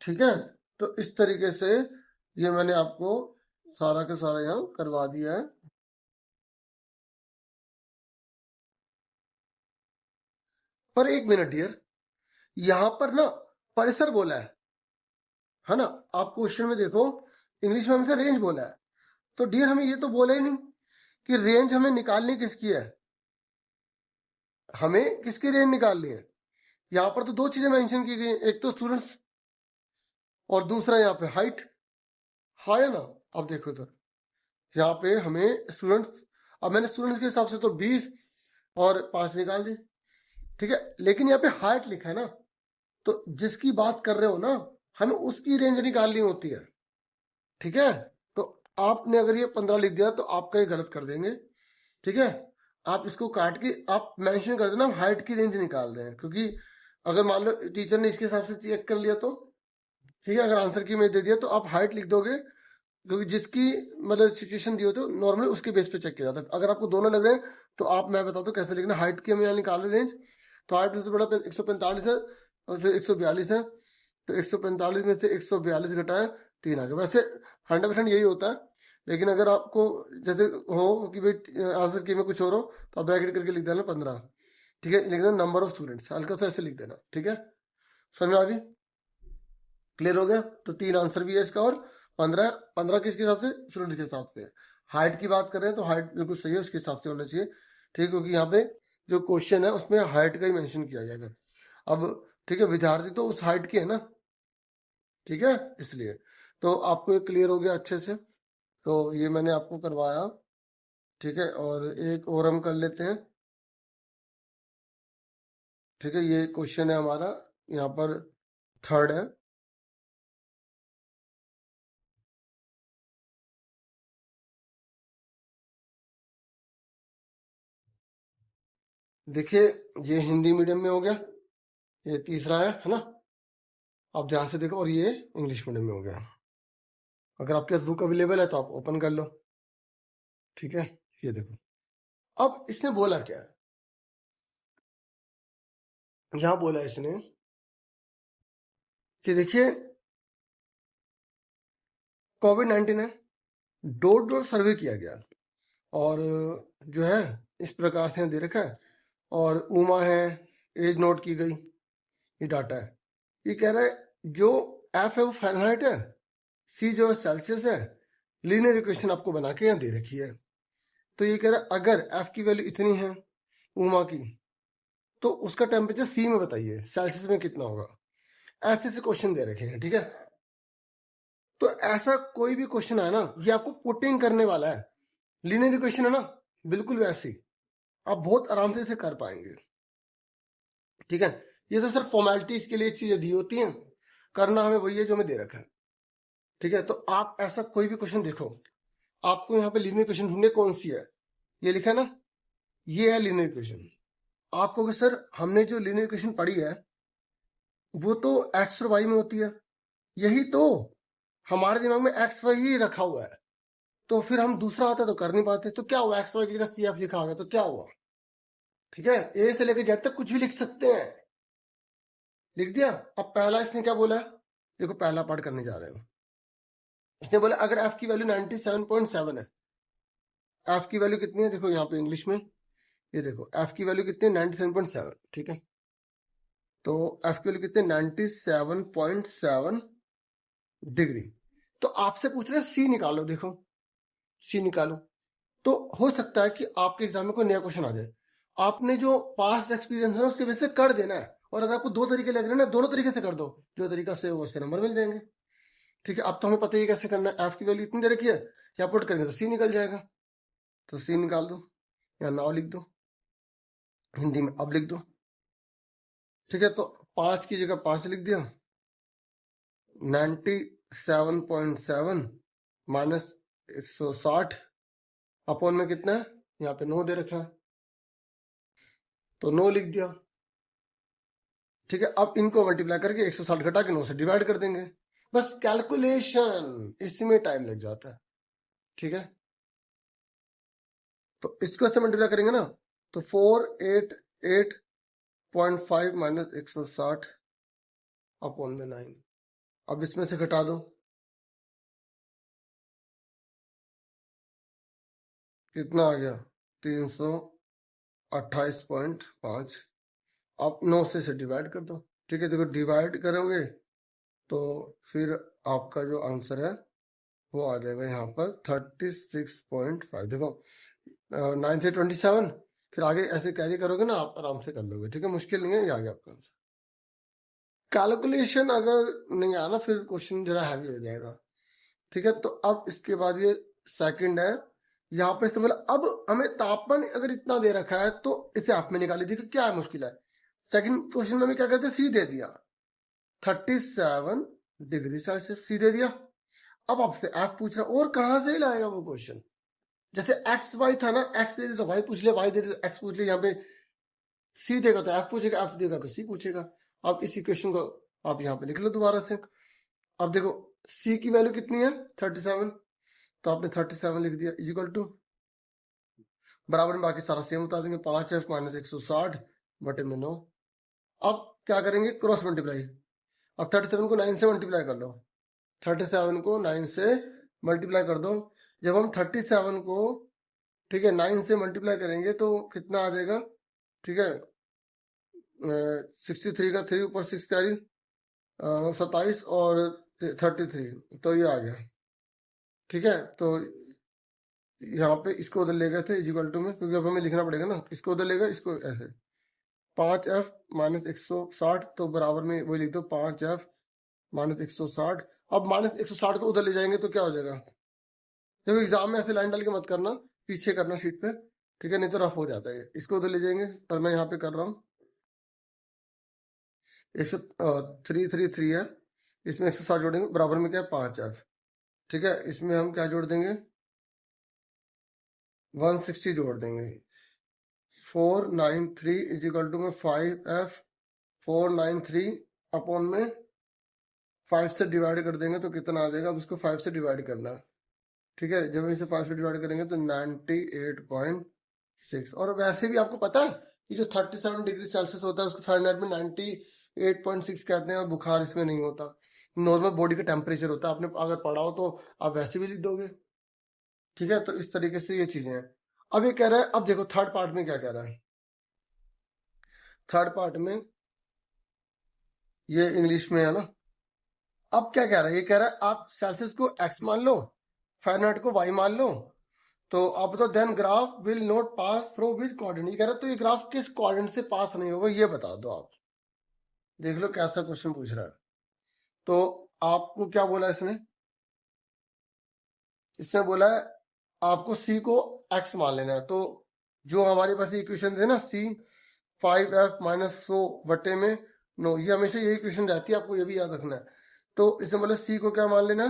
ठीक है, तो इस तरीके से ये मैंने आपको सारा का सारा यहाँ करवा दिया है। पर एक मिनट डियर, यहाँ पर ना परिसर बोला है ना। आप क्वेश्चन में देखो, इंग्लिश में हमसे रेंज बोला है, तो डियर हमें ये तो बोला ही नहीं कि रेंज हमें निकालनी किसकी है, हमें किसकी रेंज निकालनी है। यहाँ पर तो दो चीजें मेंशन की गई, एक तो स्टूडेंट्स और दूसरा यहाँ पे हाइट। हाँ है ना। अब देखो तो यहाँ पे हमें स्टूडेंट्स, अब मैंने स्टूडेंट्स के हिसाब से तो 20 और 5 निकाल दी, ठीक है, लेकिन यहाँ पे हाइट लिखा है ना, तो जिसकी बात कर रहे हो ना, हमें उसकी रेंज निकालनी होती है, ठीक है। तो आपने अगर ये 15 लिख दिया तो आपका ये गलत कर देंगे, ठीक है। आप इसको काट के आप मेंशन कर देना हम हाइट की रेंज निकाल रहे हैं, क्योंकि अगर मान लो टीचर ने इसके हिसाब से चेक कर लिया तो ठीक है, अगर आंसर की में दे दिया तो आप हाइट लिख दोगे, क्योंकि जिसकी मतलब सिचुएशन दी होती है नॉर्मली उसके बेस पे चेक किया जाता है। अगर आपको दोनों लग रहे हैं तो आप, मैं बताता हूँ कैसे लिखना। हाइट की हम यहाँ निकाल रहे रेंज, तो हाइट से बड़ा 145 है और फिर 142 है, तो 145 में से 142 घटाए 3 आ गया। वैसे 100% यही होता है, लेकिन अगर आपको जैसे हो कि भाई आंसर की में कुछ और हो तो आप ब्रैकेट करके लिख देना 15, ठीक है, लिख देना नंबर ऑफ स्टूडेंट्स, हल्का सा ऐसे लिख देना, ठीक है। समझ में आ गई, क्लियर हो गया। तो 3 आंसर भी है इसका, और 15 15 किसके हिसाब से, स्टूडेंट के हिसाब से। हाइट की बात कर रहे हैं तो हाइट बिल्कुल सही है, उसके हिसाब से होना चाहिए, ठीक, क्योंकि यहाँ पे जो क्वेश्चन है उसमें हाइट का ही मेंशन किया गया है। अब ठीक है, विद्यार्थी तो उस हाइट के है ना, ठीक है, इसलिए तो आपको ये क्लियर हो गया अच्छे से। तो ये मैंने आपको करवाया, ठीक है, और एक और हम कर लेते हैं, ठीक है। ये क्वेश्चन है हमारा यहाँ पर 3rd है। देखिए ये हिंदी मीडियम में हो गया, ये तीसरा है ना, आप ध्यान से देखो, और ये इंग्लिश मीडियम में हो गया। अगर आपके पास बुक अवेलेबल है तो आप ओपन कर लो, ठीक है। ये देखो, अब इसने बोला क्या है, यहां बोला है इसने कि देखिए कोविड-19 है, डोर डोर सर्वे किया गया, और जो है इस प्रकार से दे रखा है, और उमा है, एज नोट की गई, ये डाटा है। ये कह रहा है जो एफ है वो फ़ारेनहाइट है, सी जो है सेल्सियस है, लीनियर इक्वेशन आपको बना के यहाँ दे रखी है। तो ये कह रहा है अगर एफ की वैल्यू इतनी है उमा की, तो उसका टेम्परेचर सी में बताइए सेल्सियस में कितना होगा। ऐसे ऐसे क्वेश्चन दे रखे हैं, ठीक है। तो ऐसा कोई भी क्वेश्चन है ना, ये आपको पुटिंग करने वाला है, लीनियर इक्वेशन है ना, बिल्कुल वैसी आप बहुत आराम से इसे कर पाएंगे, ठीक है। ये तो सिर्फ फॉर्मेलिटीज के लिए चीजें दी होती हैं, करना हमें वही है जो हमें दे रखा है, ठीक है। तो आप ऐसा कोई भी क्वेश्चन देखो, आपको यहाँ पे लीनियर इक्वेशन ढूंढने कौन सी है, ये लिखा है ना, ये है लीनियर इक्वेशन। आपको सर हमने जो लीनियर इक्वेशन पढ़ी है वो तो एक्स और वाई में होती है, यही तो हमारे दिमाग में एक्स वाई ही रखा हुआ है, तो फिर हम दूसरा आता तो कर नहीं पाते। तो क्या हुआ, एक्स वाई की जगह सी एफ लिखा होगा तो क्या हुआ, ठीक है। ए से लेकर जेड तक कुछ भी लिख सकते हैं, लिख दिया। अब पहला इसने क्या बोला, देखो पहला पार्ट करने जा रहे हैं। इसने बोला अगर एफ की वैल्यू 97.7 है, एफ की वैल्यू कितनी है, देखो यहाँ पे इंग्लिश में, ये देखो एफ की वैल्यू कितनी है 97.7, ठीक है। तो एफ की वैल्यू कितनी है 97.7 डिग्री। तो आपसे पूछ रहे सी निकालो, देखो सी निकालो, तो हो सकता है कि आपके एग्जाम में कोई नया क्वेश्चन आ जाए, आपने जो पास्ट एक्सपीरियंस है ना उसके बेस से कर देना है, और अगर आपको 2 तरीके लग रहे हैं ना, दोनों तरीके से कर दो, जो तरीका से हो उसके नंबर मिल जाएंगे, ठीक है। अब तो हमें पता ही कैसे करना है, एफ की वैल्यू इतनी दे रखी है, या पुट करेंगे तो सी निकल जाएगा, तो सी निकाल दो, या नाव लिख दो, हिंदी में अब लिख दो, ठीक है। तो 5 की जगह 5 लिख दिया, 97.7 माइनस 160 अपॉन में कितना है, यहाँ पे 9 दे रखा है, तो 9 लिख दिया, ठीक है। अब इनको मल्टीप्लाई करके 160 घटा के 9 से डिवाइड कर देंगे, बस कैलकुलेशन इसमें टाइम लग जाता है, ठीक है। तो इसको ऐसे मल्टीप्लाई करेंगे ना, तो 488.5 माइनस 160 अपॉन में 9, अब इसमें से घटा दो, कितना आ गया 328.5। आप 9 से डिवाइड कर दो। ठीक है, देखो डिवाइड करोगे तो फिर आपका जो आंसर है वो आ जाएगा यहाँ पर 36.5। देखो 9 से 27, फिर आगे ऐसे कैरी करोगे ना आप आराम से कर लोगे। ठीक है, मुश्किल नहीं है, ये आ गया आपका आंसर। कैलकुलेशन अगर नहीं आया ना फिर क्वेश्चन जरा हैवी हो जाएगा। ठीक है, तो अब इसके बाद ये सेकंड है, यहाँ पे से मतलब अब हमें तापमान अगर इतना दे रखा है तो इसे आप में निकालिए। देखिए क्या मुश्किल है, सेकंड क्वेश्चन में हमें क्या करते हैं, सी दे दिया 37 डिग्री सेल्सियस, सी दे दिया। अब आपसे एफ पूछ रहा है, और कहां से लाएगा वो क्वेश्चन। जैसे एक्स वाई था ना, एक्स दे दे तो वाई पूछ ले, वाई दे दे तो एक्स पूछ ले। यहाँ पे सी देगा तो एफ पूछेगा, एफ देगा तो सी पूछेगा। अब इस इक्वेशन को आप यहाँ पे लिख लो दोबारा से। अब देखो सी की वैल्यू कितनी है 37, तो आपने 37 लिख दिया इक्वल टू, बराबर में बाकी सारा सेम बता देंगे, 5f माइनस 160 बटे में 9। अब क्या करेंगे, क्रॉस मल्टीप्लाई। अब 37 को 9 से मल्टीप्लाई कर लो, 37 को 9 से मल्टीप्लाई कर दो। जब हम 37 को, ठीक है, 9 से मल्टीप्लाई करेंगे तो कितना आ जाएगा। ठीक है, 63 का 3 ऊपर 6 कैरी 27 और 33, तो ये आ गया। ठीक है, तो यहाँ पे इसको उधर ले गए थे इक्वल टू में, क्योंकि अब हमें लिखना पड़ेगा ना, इसको उधर लेगा, इसको ऐसे 5f माइनस 160, तो बराबर में वही लिख दो 5f माइनस 160। अब माइनस 160 को उधर ले जाएंगे तो क्या हो जाएगा। देखो एग्जाम में ऐसे लाइन डाल के मत करना, पीछे करना शीट पे। ठीक है, नहीं तो रफ हो जाता है। इसको उधर ले जाएंगे, पर मैं यहाँ पे कर रहा हूँ 103 है, इसमें 160 जोड़ेंगे, बराबर में क्या है 5f। ठीक है, इसमें हम क्या जोड़ देंगे 160 जोड़ देंगे, 493 इज इक्वल टू में 5f, 493 अपॉन में 5 से डिवाइड कर देंगे तो कितना आ जाएगा। अब इसको 5 से डिवाइड करना है। ठीक है, जब हम इसे 5 से डिवाइड करेंगे तो 98.6। और वैसे भी आपको पता है कि जो 37 डिग्री सेल्सियस होता है उसको फ़ारेनहाइट में 98.6 कहते हैं, और बुखार इसमें नहीं होता, नॉर्मल बॉडी का टेम्परेचर होता है। आपने अगर पढ़ा हो तो आप वैसे भी लिख दोगे। ठीक है, तो इस तरीके से ये चीजें हैं। अब ये कह रहा है, अब देखो थर्ड पार्ट में क्या कह रहा है। थर्ड पार्ट में ये इंग्लिश में है ना। अब क्या कह रहा है, ये कह रहा है आप सेल्सियस को एक्स मान लो, फ़ारेनहाइट को वाई मान लो, तो अब तो then graph will not pass through which coordinate. ये कह रहा है तो ये ग्राफ किस कोऑर्डिनेट से पास नहीं होगा, ये बता दो आप। देख लो कैसा क्वेश्चन पूछ रहा है। तो आपको क्या बोला इसने, इसने बोला है आपको सी को एक्स मान लेना है। तो जो हमारे पास इक्वेशन है ना, सी 5f माइनस 100 बटे में 9, ये हमेशा यही इक्वेशन रहती है, आपको ये भी याद रखना है। तो इसमें बोला सी को क्या मान लेना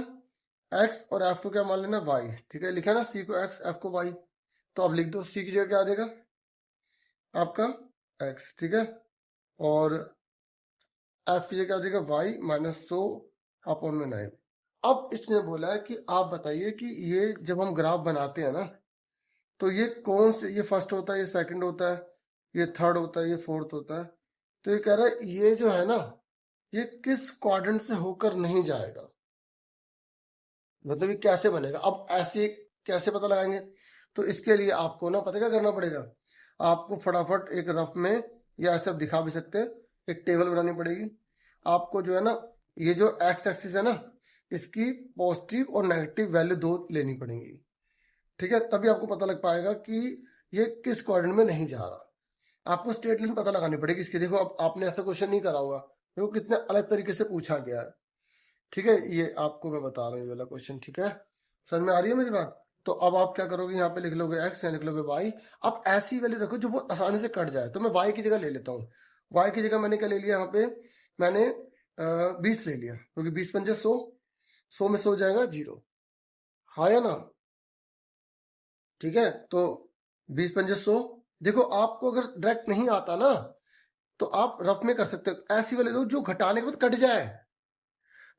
x, और f को क्या मान लेना y। ठीक है, लिखा ना सी को x, f को y। तो अब लिख दो सी की जगह क्या आ जाएगा आपका x। ठीक है, और f की जगह आ जाएगा y माइनस 100 अपॉन में 9। अब इसने बोला है कि आप बताइए कि ये जब हम ग्राफ बनाते हैं ना, तो ये कौन से, ये फर्स्ट होता है, ये सेकंड होता है, ये थर्ड होता है, ये फोर्थ होता है। तो ये कह रहा है ये जो है ना, ये किस क्वाड्रेंट से होकर नहीं जाएगा, मतलब ये कैसे बनेगा। अब ऐसे कैसे पता लगाएंगे, तो इसके लिए आपको ना पता क्या करना पड़ेगा, आपको फटाफट एक रफ में, या ऐसे आप दिखा भी सकते हैं, एक टेबल बनानी पड़ेगी आपको। जो है ना, ये जो एक्स एक्सिस है ना, इसकी पॉजिटिव और नेगेटिव वैल्यू दो लेनी पड़ेंगी। ठीक है, तभी आपको पता लग पाएगा कि ये किस क्वाड्रेंट में नहीं जा रहा। आपको स्ट्रेट लाइन पता लगानी पड़ेगी इसकी। देखो अब आपने ऐसा क्वेश्चन नहीं करा होगा, देखो कितने अलग तरीके से पूछा गया है। ठीक है, ये आपको मैं बता रहा हूँ ये वाला क्वेश्चन। ठीक है, समझ में आ रही है मेरी बात। तो अब आप क्या करोगे, यहाँ पे लिख लोगे एक्स, या लिख लोगे वाई। अब ऐसी वैल्यू रखो जो बहुत आसानी से कट जाए। तो मैं वाई की जगह ले लेता हूँ, वाई की जगह मैंने क्या ले लिया, यहाँ पे मैंने 20 ले लिया, क्योंकि 20 पंजे 100, 100 में 100 जाएगा 0, हाँ या ना। ठीक है, तो 20 पंजे 100। देखो आपको अगर डायरेक्ट नहीं आता ना, तो आप रफ में कर सकते हो। ऐसी वाले दो जो घटाने के बाद कट जाए।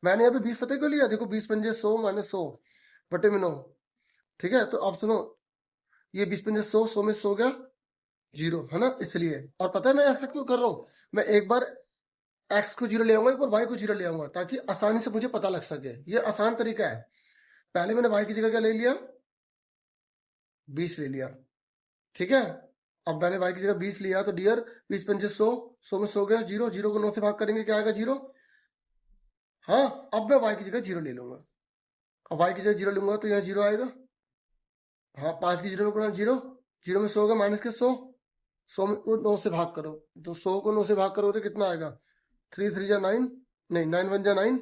मैंने यहाँ पे 20 पता क्यों लिया, देखो 20 पंजे 100 माइनस 100 बटे में 9। ठीक है, तो अब सुनो, ये 20 पंजे 100, 100 में 100 गया 0, है ना, इसलिए। और पता है मैं ऐसा क्यों कर रहा हूँ, मैं एक बार एक्स को जीरो ले आऊंगा, एक बार वाई को जीरो ले आऊंगा, ताकि आसानी से मुझे पता लग सके। ये आसान तरीका है। पहले मैंने वाई की जगह क्या ले लिया, 20 ले लिया, ठीक है। अब मैंने वाई की जगह 20 लिया, तो डियर 20 पंजे 100, 100 में 100 गया, जीरो, जीरो को 9 से भाग करेंगे, क्या आएगा, जीरो। हाँ, अब मैं वाई की जगह जीरो ले लूंगा। अब वाई की जगह जीरो लूंगा तो यहाँ जीरो आएगा। हाँ, 5 की जीरो में गुणा जीरो, जीरो में 100 होगा, माइनस के 100, 100 में को 9 से भाग करो, तो 100 को 9 से भाग करो तो कितना आएगा, 3 3 जा 9, नहीं 9 1 जा 9,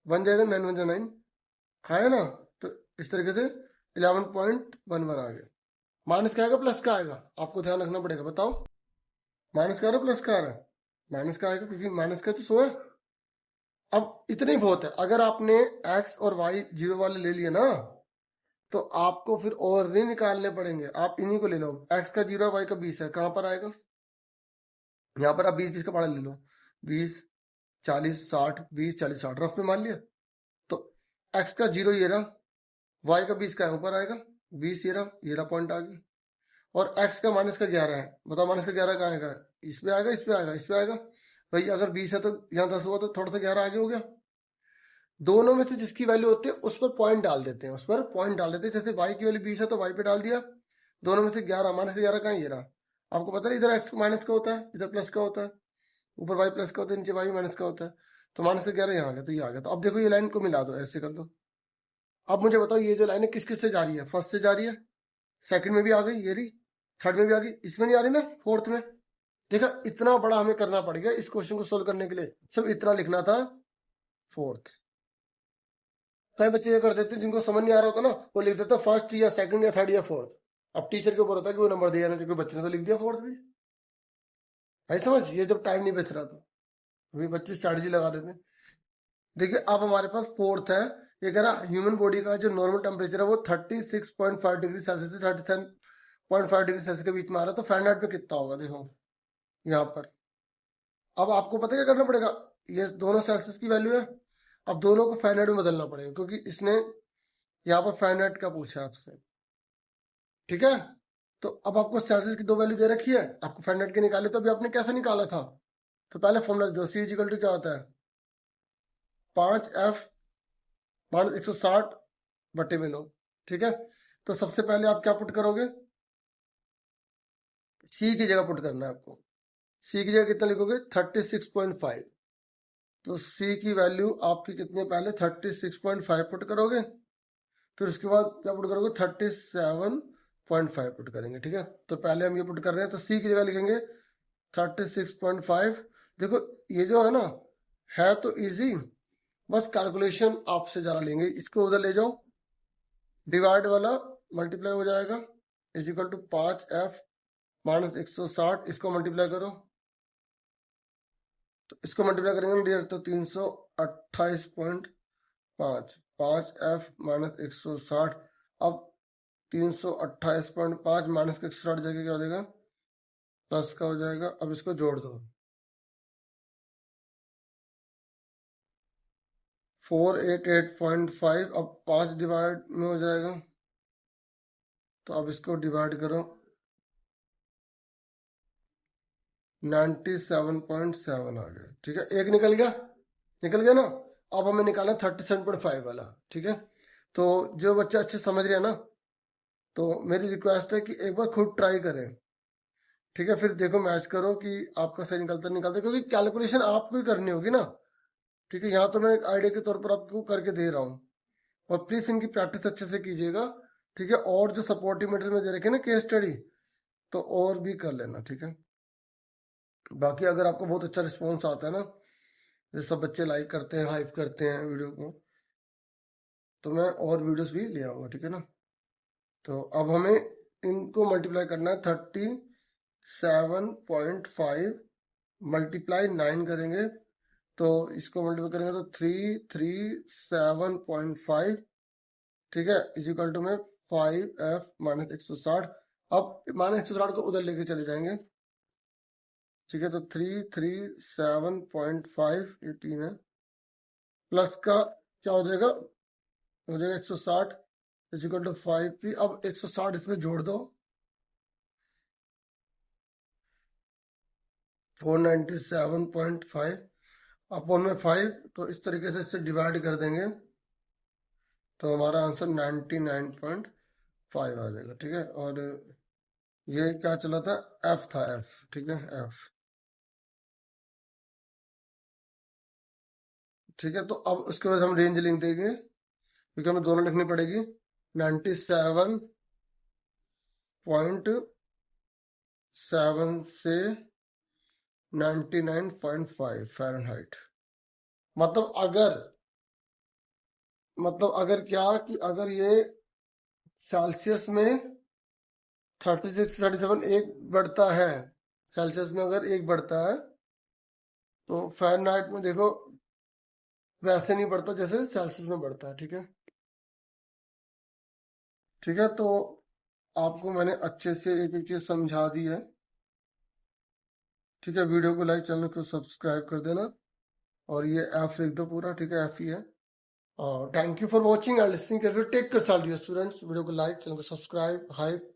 बन जाएगा 9 1 जा 9, खाया ना। तो इस तरीके से 11.11 आ गया। माइनस का आएगा प्लस का आएगा, आपको ध्यान रखना पड़ेगा। बताओ माइनस का आ रहा है प्लस का आ रहा है, माइनस का आएगा, क्योंकि माइनस का तो 100 है। अब इतना ही बहुत है। अगर आपने एक्स और वाई जीरो वाले ले लिए ना, तो आपको फिर और नहीं निकालने पड़ेंगे, आप इन्हीं को ले लो। एक्स का 0 वाई का 20 है, कहां पर आएगा, यहाँ पर आप 20 20 का पढ़ा ले लो, 20 40 60, 20 40 60 रफ में मान लिया। तो एक्स का 0 ये रहा, वाई का 20 का ऊपर आएगा, 20 ये रहा पॉइंट आ गया। और एक्स का माइनस का 11 है, बताओ माइनस का 11 कहाँ आएगा, इसमें आएगा, इसमें आएगा, इसमें आएगा। भाई अगर 20 है तो यहाँ 10 हुआ, तो थोड़ा सा 11 आगे हो गया। दोनों में से जिसकी वैल्यू होती है उस पर पॉइंट डाल देते हैं, उस पर पॉइंट डाल देते हैं। जैसे वाई की वैल्यू 20 है तो वाई पे डाल दिया, दोनों में से 11, माइनस का 11 कहाँ है, ये रहा। आपको पता है इधर एक्स माइनस का होता है, इधर प्लस का होता है, ऊपर वाई प्लस का होता है, नीचे वाई माइनस का होता है। तो माइनस का 11 यहाँ आ गया, तो ये आ गया। तो अब देखो ये लाइन को मिला दो, ऐसे कर दो। अब मुझे बताओ ये जो लाइन है किस किस से जा रही है, फर्स्ट से जा रही है, सेकंड में भी आ गई ये रही, थर्ड में भी आ गई, इसमें नहीं आ रही ना, फोर्थ में। देखा, इतना बड़ा हमें करना पड़ेगा इस क्वेश्चन को सोल्व करने के लिए, सिर्फ इतना लिखना था, फोर्थ। कई बच्चे ये कर देते हैं, जिनको समझ नहीं आ रहा होता ना, वो लिख देते फर्स्ट या सेकंड या थर्ड या फोर्थ। अब टीचर के ऊपर होता है कि वो नंबर दिया ना, तो बच्चे ने तो लिख दिया फोर्थ भी। भाई समझ, ये जब टाइम नहीं बच रहा तो अभी बच्चे स्ट्रैटेजी लगा देते हैं। देखिए अब हमारे पास फोर्थ है, ये कह रहा ह्यूमन बॉडी का जो नॉर्मल टेम्परेचर है वो 36.5 डिग्री सेल्सियस से 37.5 डिग्री सेल्सियस के बीच में आ रहा है। तो फ़ारेनहाइट पे कितना होगा, देखो यहाँ पर। अब आपको पता क्या करना पड़ेगा, ये दोनों सेल्सियस की वैल्यू है, अब दोनों को फ़ारेनहाइट में बदलना पड़ेगा, क्योंकि इसने यहाँ पर फ़ारेनहाइट का पूछा है आपसे, ठीक है। तो अब आपको सेल्सियस की दो वैल्यू दे रखी है, आपको फ़ारेनहाइट के निकाले, तो अभी आपने कैसे निकाला था, तो पहले फॉर्मूला दो, सी इक्वल टू क्या होता है, 5F माइनस 160 बटे में लो, ठीक है। तो सबसे पहले आप क्या पुट करोगे, सी की जगह पुट करना है आपको। सी की जगह कितना लिखोगे, 36.5। तो सी की वैल्यू आपकी कितनी है, पहले 36.5 पुट करोगे, फिर उसके बाद क्या पुट करोगे, 37.5 पुट करेंगे, ठीक है। तो पहले हम ये पुट कर रहे हैं, तो सी की जगह लिखेंगे 36.5। देखो ये जो है ना, है तो इजी, बस कैलकुलेशन आपसे ज़्यादा लेंगे। इसको उधर ले जाओ, डिवाइड वाला मल्टीप्लाई हो जाएगा, is equal to 5F minus 160, इसको मल्टीप्लाई करो, तो इसको मल्टीप्लाई करेंगे डियर, तो 328.5, 5F माइनस 160। अब 328.5 माइनस के 160 जगह क्या हो जाएगा, प्लस का हो जाएगा। अब इसको जोड़ दो, 488.5, अब 5 डिवाइड में हो जाएगा, तो अब इसको डिवाइड करो, 97.7 आ गया, ठीक है। एक निकल गया ना। अब हमें निकालना 37.5 वाला, ठीक है। तो जो बच्चा अच्छे समझ रहे हैं ना, तो मेरी रिक्वेस्ट है कि एक बार खुद ट्राई करें, ठीक है। फिर देखो मैच करो कि आपका सही निकलता, क्योंकि कैलकुलेशन आपको ही करनी होगी ना, ठीक है। यहाँ तो मैं एक आइडिया के तौर पर आपको करके दे रहा हूँ, और प्लीज इनकी प्रैक्टिस अच्छे से कीजिएगा, ठीक है। और जो सपोर्टिव मटेरियल में दे रखे ना केस स्टडी, तो और भी कर लेना, ठीक है। बाकी अगर आपको बहुत अच्छा रिस्पॉन्स आता है ना, जैसे सब बच्चे लाइक करते हैं, हाइप करते हैं वीडियो को, तो मैं और वीडियोस भी ले आऊँगा, ठीक है ना। तो अब हमें इनको मल्टीप्लाई करना है, 37.5 मल्टीप्लाई 9 करेंगे, तो इसको मल्टीप्लाई करेंगे तो 337.5, ठीक है, इज इक्वल टू में 5F माइनस 160। अब माइनस 160 को उधर लेके चले जाएंगे, ठीक है। तो 337.5, ये 3 है, प्लस का क्या हो जाएगा, 160 इज इक्वल टू 5P। अब 160 इसमें जोड़ दो, 497.5 अपॉन में 5, तो इस तरीके से इससे डिवाइड कर देंगे तो हमारा आंसर 99.5 आ जाएगा। ठीक है, और ये क्या चला था, एफ था, एफ। ठीक है, एफ। ठीक है, तो अब उसके बाद हम रेंज लिख देंगे क्योंकि हमें दोनों लिखनी पड़ेगी। 97.7 से 99.5 फ़ारेनहाइट। मतलब अगर क्या कि अगर ये सेल्सियस में 36 37 एक बढ़ता है, सेल्सियस में अगर एक बढ़ता है तो फ़ारेनहाइट में देखो वैसे नहीं बढ़ता जैसे सेल्सियस में बढ़ता है। ठीक है, ठीक है, तो आपको मैंने अच्छे से एक एक चीज समझा दी है। ठीक है, वीडियो को लाइक, चैनल को सब्सक्राइब कर देना, और ये एफ लिख दो पूरा। ठीक है, एफ ही है। Thank you for watching and listening. Take care dear students. Video को लाइक, चैनल को सब्सक्राइब, हाइप